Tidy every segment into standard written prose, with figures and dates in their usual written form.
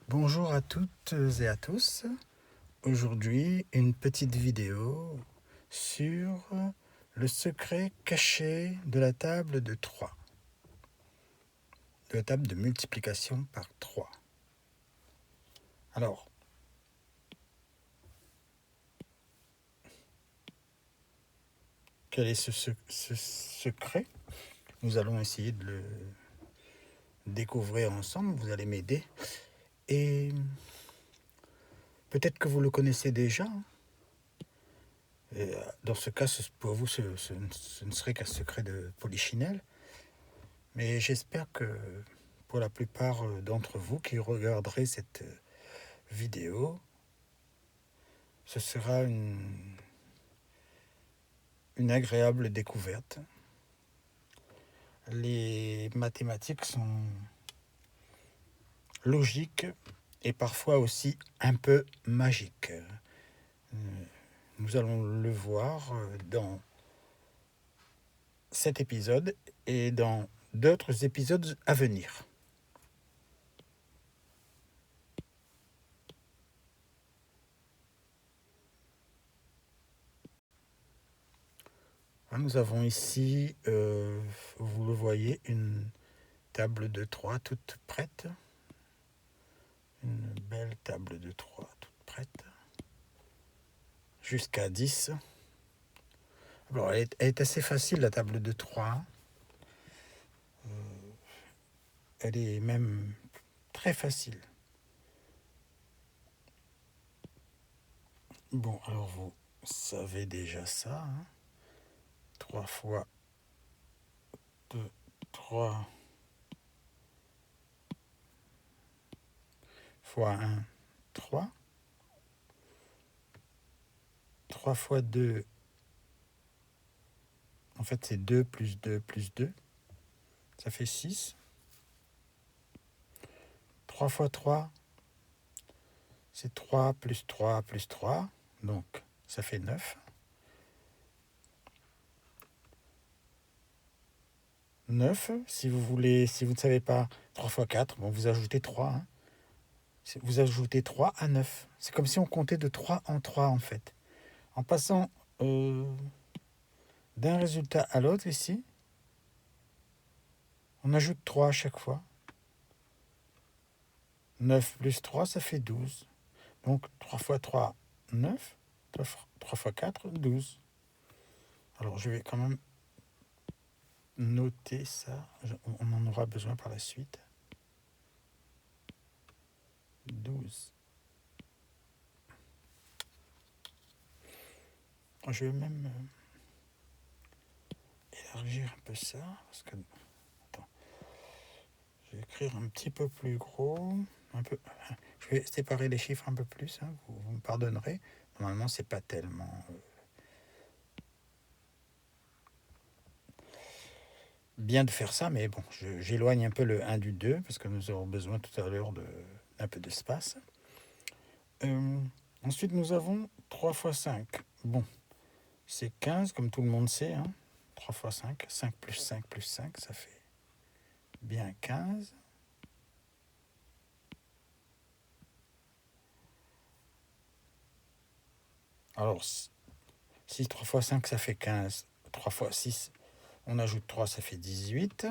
Bonjour à toutes et à tous. Aujourd'hui, une petite vidéo sur le secret caché de la table de 3, de la table de multiplication par 3. Alors, quel est ce secret? Nous allons essayer de le découvrir ensemble, vous allez m'aider. Et peut-être que vous le connaissez déjà. Et dans ce cas, pour vous, ce ne serait qu'un secret de polichinelle. Mais j'espère que pour la plupart d'entre vous qui regarderez cette vidéo, ce sera une agréable découverte. Les mathématiques sont logiques et parfois aussi un peu magiques. Nous allons le voir dans cet épisode et dans d'autres épisodes à venir. Nous avons ici, vous le voyez, une table de 3 toute prête. Une belle table de 3 toute prête. Jusqu'à 10. Alors, elle est assez facile, la table de 3. Elle est même très facile. Bon, alors vous savez déjà ça. 3 fois 2, 3 fois 1, 3. 3 fois 2, en fait c'est 2 plus 2 plus 2. Ça fait 6. 3 fois 3, c'est 3 plus 3 plus 3. Donc ça fait 9. 9, si vous ne savez pas, 3 fois 4, bon, vous ajoutez 3. Vous ajoutez 3 à 9. C'est comme si on comptait de 3 en 3 en fait. En passant d'un résultat à l'autre ici, on ajoute 3 à chaque fois. 9 plus 3, ça fait 12. Donc 3 fois 3, 9. 3 fois 4, 12. Alors je vais quand même noter ça. On en aura besoin par la suite. 12. Je vais même élargir un peu ça. Parce que, attends, je vais écrire un petit peu plus gros. Je vais séparer les chiffres un peu plus. Vous me pardonnerez. Normalement, c'est pas tellement bien de faire ça, mais bon, j'éloigne un peu le 1 du 2 parce que nous aurons besoin tout à l'heure d'un peu d'espace. Ensuite, nous avons 3 fois 5. Bon, c'est 15, comme tout le monde sait. 3 fois 5, 5 plus 5 plus 5, ça fait bien 15. Alors, si 3 fois 5, ça fait 15, 3 fois 6, on ajoute 3, ça fait 18.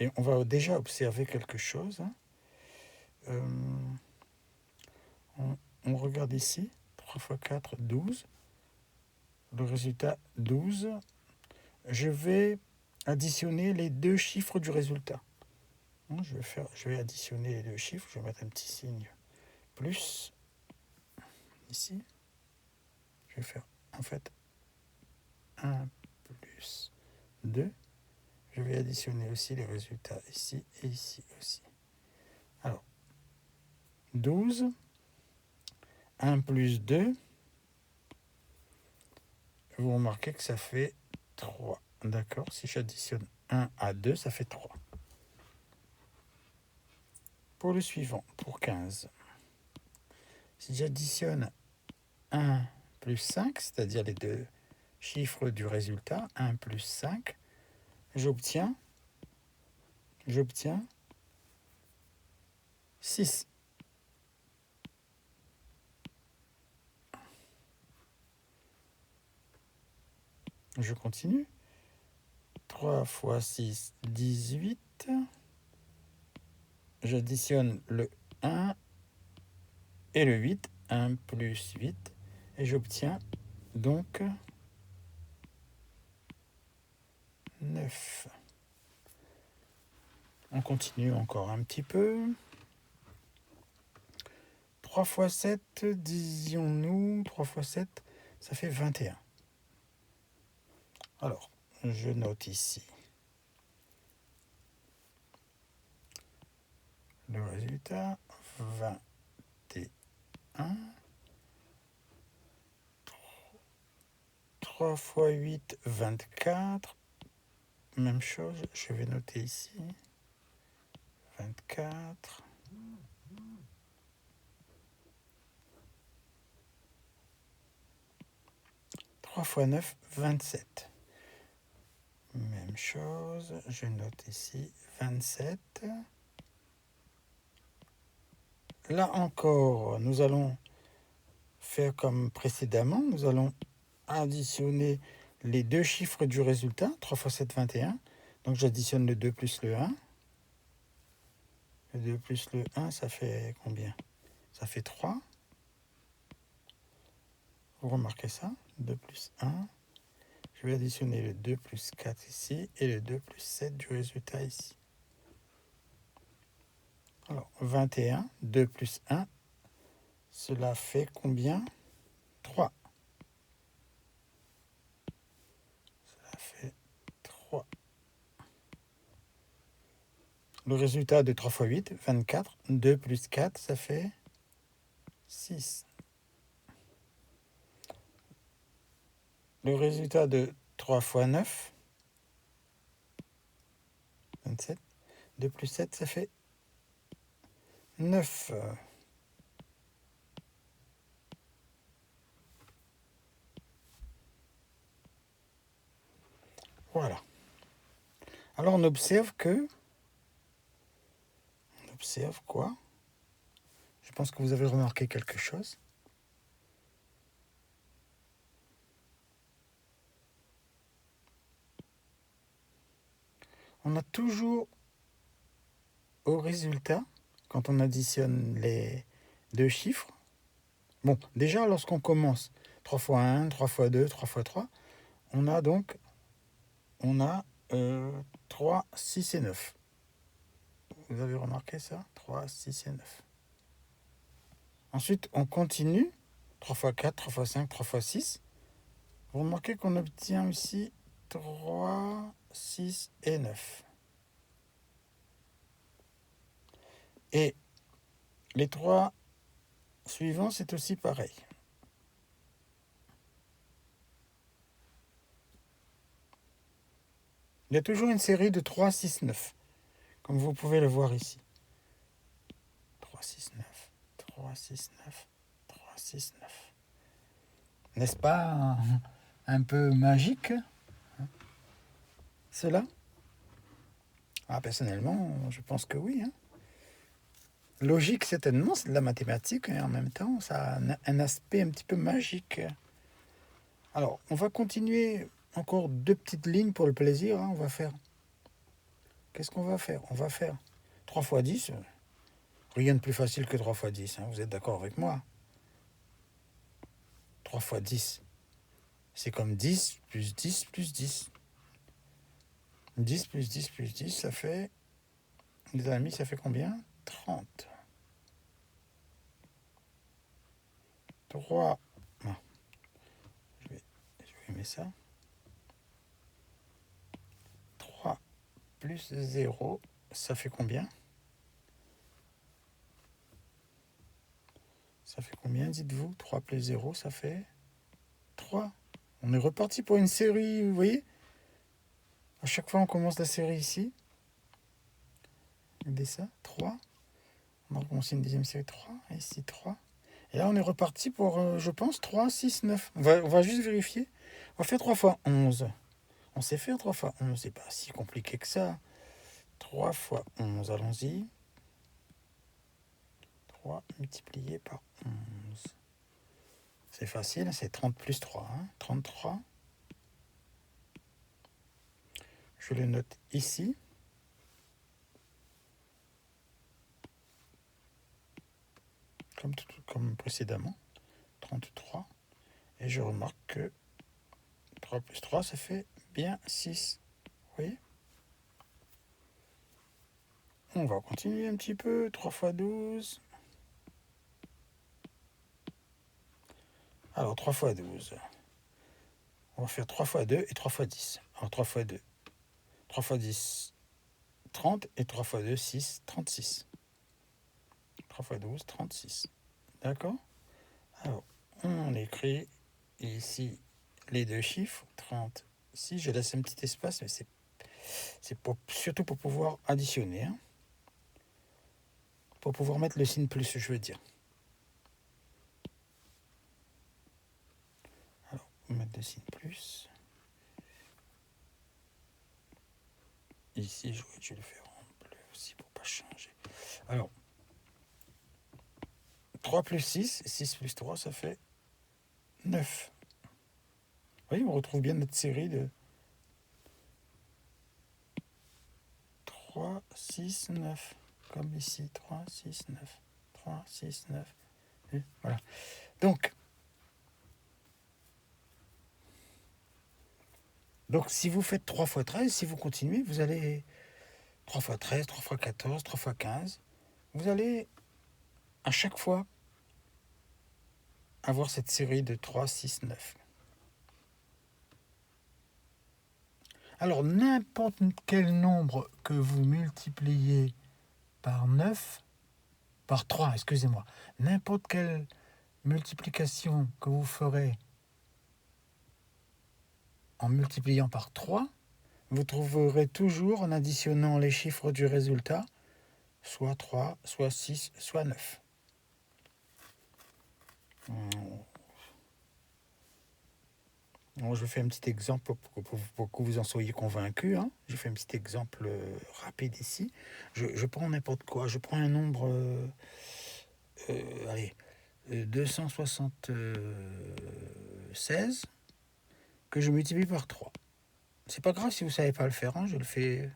Et on va déjà observer quelque chose. On regarde ici, 3 fois 4, 12. Le résultat, 12. Je vais additionner les deux chiffres du résultat. Je vais additionner les deux chiffres. Je vais mettre un petit signe plus ici. Je vais faire en fait 1 plus 2. Je vais additionner aussi les résultats ici et ici aussi. Alors, 12, 1 plus 2, vous remarquez que ça fait 3. D'accord? Si j'additionne 1 à 2, ça fait 3. Pour le suivant, pour 15, si j'additionne 1 plus 5, c'est-à-dire les deux chiffres du résultat, 1 plus 5, j'obtiens 6. Je continue. 3 fois 6, 18. J'additionne le 1 et le 8. 1 plus 8. Et j'obtiens donc 9. On continue encore un petit peu. 3 fois 7, disions-nous, 3 fois 7, ça fait 21. Alors, je note ici le résultat, 21. 3 fois 8, 24. Même chose, je vais noter ici. 24. 3 fois 9, 27. Même chose, je note ici 27. Là encore, nous allons faire comme précédemment. Nous allons additionner les deux chiffres du résultat. 3 fois 7, 21. Donc j'additionne le 2 plus le 1. Le 2 plus le 1, ça fait combien? Ça fait 3. Vous remarquez ça? 2 plus 1. Je vais additionner le 2 plus 4 ici et le 2 plus 7 du résultat ici. Alors, 21, 2 plus 1, cela fait combien? 3. Cela fait 3. Le résultat de 3 fois 8, 24. 2 plus 4, ça fait 6. Le résultat de 3 fois 9, 27. 2 plus 7, ça fait 9. Voilà. Alors on observe que... On observe quoi? Je pense que vous avez remarqué quelque chose. On a toujours au résultat, quand on additionne les deux chiffres, bon, déjà lorsqu'on commence 3 fois 1, 3 fois 2, 3 fois 3, on a 3, 6 et 9. Vous avez remarqué ça? 3, 6 et 9. Ensuite, on continue. 3 fois 4, 3 fois 5, 3 fois 6. Vous remarquez qu'on obtient ici 3, 6 et 9. Et les trois suivants, c'est aussi pareil. Il y a toujours une série de 3, 6, 9, comme vous pouvez le voir ici. 3, 6, 9, 3, 6, 9, 3, 6, 9. N'est-ce pas un peu magique, cela? Personnellement, je pense que oui. Logique, certainement, c'est de la mathématique, et en même temps, ça a un aspect un petit peu magique. Alors, on va continuer encore 2 petites lignes pour le plaisir. On va faire... Qu'est-ce qu'on va faire? On va faire 3 fois 10. Rien de plus facile que 3 fois 10. Vous êtes d'accord avec moi? 3 fois 10, c'est comme 10 plus 10 plus 10. 10 plus 10 plus 10, ça fait... Les amis, ça fait combien? 30. 3... Non, je vais mettre ça. 3 plus 0, ça fait combien? Ça fait combien, dites-vous? 3 plus 0, ça fait 3. On est reparti pour une série, vous voyez? À chaque fois, on commence la série ici. Regardez ça, 3. On va recommencer une deuxième série, 3. Et ici, 3. Et là, on est reparti pour, je pense, 3, 6, 9. On va juste vérifier. On va faire 3 fois 11. On sait faire 3 fois 11. C'est pas si compliqué que ça. 3 fois 11, allons-y. 3 multiplié par 11. C'est facile, c'est 30 plus 3. 33. Je le note ici. Comme précédemment. 33. Et je remarque que 3 plus 3, ça fait bien 6. Vous voyez ? On va continuer un petit peu. 3 fois 12. Alors, 3 fois 12. On va faire 3 fois 2 et 3 fois 10. Alors, 3 fois 2. 3 fois 10, 30. Et 3 fois 2, 6, 36. 3 fois 12, 36. D'accord ? Alors, on écrit ici les deux chiffres. 36. Je laisse un petit espace, mais c'est surtout pour pouvoir additionner. Pour pouvoir mettre le signe plus, je veux dire. Alors, on va mettre le signe plus. Ici, je vais le faire en bleu aussi pour ne pas changer. Alors, 3 plus 6, 6 plus 3, ça fait 9. Vous voyez, on retrouve bien notre série de 3, 6, 9. Comme ici, 3, 6, 9. 3, 6, 9. Et voilà. Donc, si vous faites 3 fois 13, si vous continuez, vous allez 3 fois 13, 3 fois 14, 3 fois 15. Vous allez à chaque fois avoir cette série de 3, 6, 9. Alors, n'importe quel nombre que vous multipliez par 9, par 3, excusez-moi, n'importe quelle multiplication que vous ferez en multipliant par 3, vous trouverez toujours, en additionnant les chiffres du résultat, soit 3, soit 6, soit 9. Alors, je fais un petit exemple pour que vous en soyez convaincus. Je fais un petit exemple rapide ici. Je prends n'importe quoi. Je prends un nombre, allez, 276 que je multiplie par 3. C'est pas grave si vous ne savez pas le faire. Je le fais.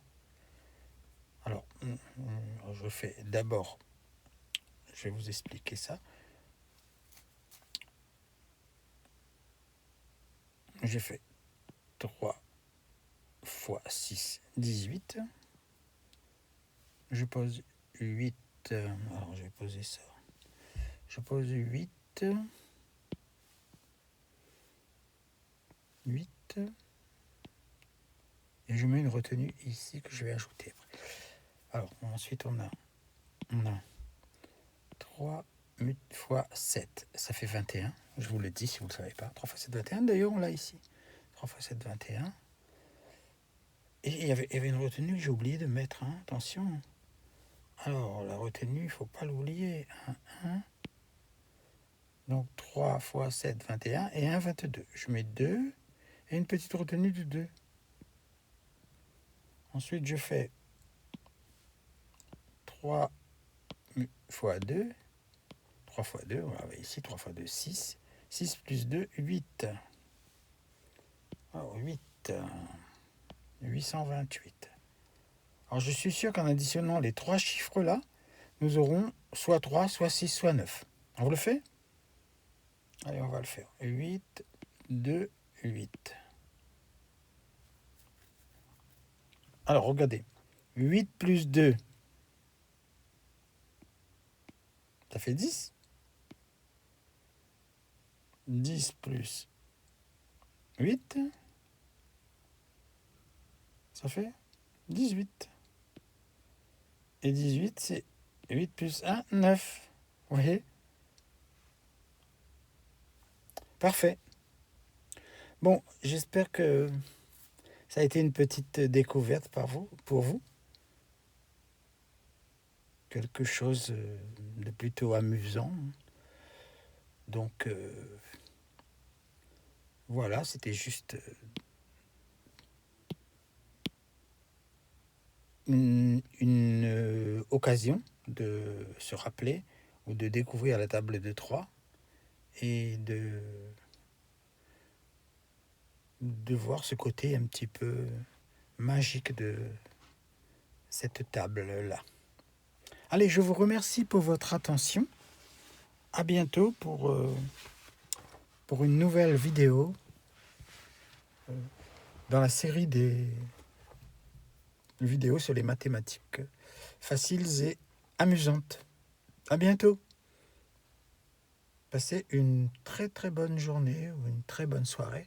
Alors, je fais d'abord. Je vais vous expliquer ça. J'ai fait 3 fois 6, 18. Je pose 8. Alors, je vais poser ça. Je pose 8. 8. Et je mets une retenue ici que je vais ajouter. Alors, ensuite, on a 3 fois 7. Ça fait 21. Je vous le dis si vous ne le savez pas. 3 fois 7, 21. D'ailleurs, on l'a ici. 3 fois 7, 21. Et il y avait une retenue que j'ai oublié de mettre. Attention. Alors, la retenue, il ne faut pas l'oublier. 1. Donc, 3 fois 7, 21. Et 1, 22. Je mets 2. Et une petite retenue de 2. Ensuite, je fais 3 fois 2. 3 fois 2, voilà, ici, 3 fois 2, 6. 6 plus 2, 8. Alors, 8. 828. Alors, je suis sûr qu'en additionnant les 3 chiffres-là, nous aurons soit 3, soit 6, soit 9. On le fait ? Allez, on va le faire. 8, 2, 8. Alors, regardez. 8 plus 2, ça fait 10. 10 plus 8, ça fait 18. Et 18, c'est 8 plus 1, 9. Vous voyez ? Parfait. Bon, j'espère que ça a été une petite découverte pour vous. Quelque chose de plutôt amusant. Donc, voilà, c'était juste une occasion de se rappeler ou de découvrir la table de 3 et de voir ce côté un petit peu magique de cette table-là. Allez, je vous remercie pour votre attention. À bientôt pour une nouvelle vidéo dans la série des vidéos sur les mathématiques faciles et amusantes. À bientôt. Passez une très très bonne journée ou une très bonne soirée.